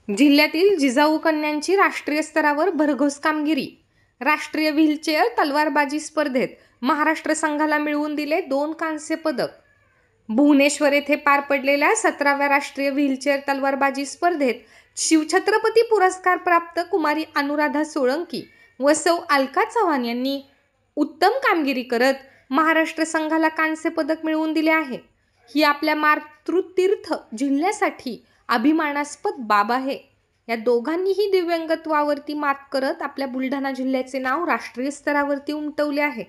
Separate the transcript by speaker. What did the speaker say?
Speaker 1: जिल्ह्यातील जिजाऊ कन्यांची राष्ट्रीय स्तरावर भरघोस कामगिरी। राष्ट्रीय व्हीलचेअर तलवारबाजी स्पर्धेत महाराष्ट्र संघाला मिळवून दिले 2 कांस्य पदक। भुवनेश्वर येथे पार पडलेल्या 17व्या राष्ट्रीय व्हीलचेअर तलवारबाजी स्पर्धेत शिवछत्रपती पुरस्कार प्राप्त कुमारी अनुराधा सोळंकी व सौ अलका चव्हाण यांनी उत्तम कामगिरी करत महाराष्ट्र संघाला कांस्य पदक मिळवून दिले आहे। ही आपल्या मातृतीर्थ जिल्ह्यासाठी अभिमानास्पद बाब आहे। या दोघांनीही दिव्यांगत्वावरती मात करत आपल्या बुलढाणा जिल्ह्याचे नाव राष्ट्रीय स्तरावरती उमटवले आहे।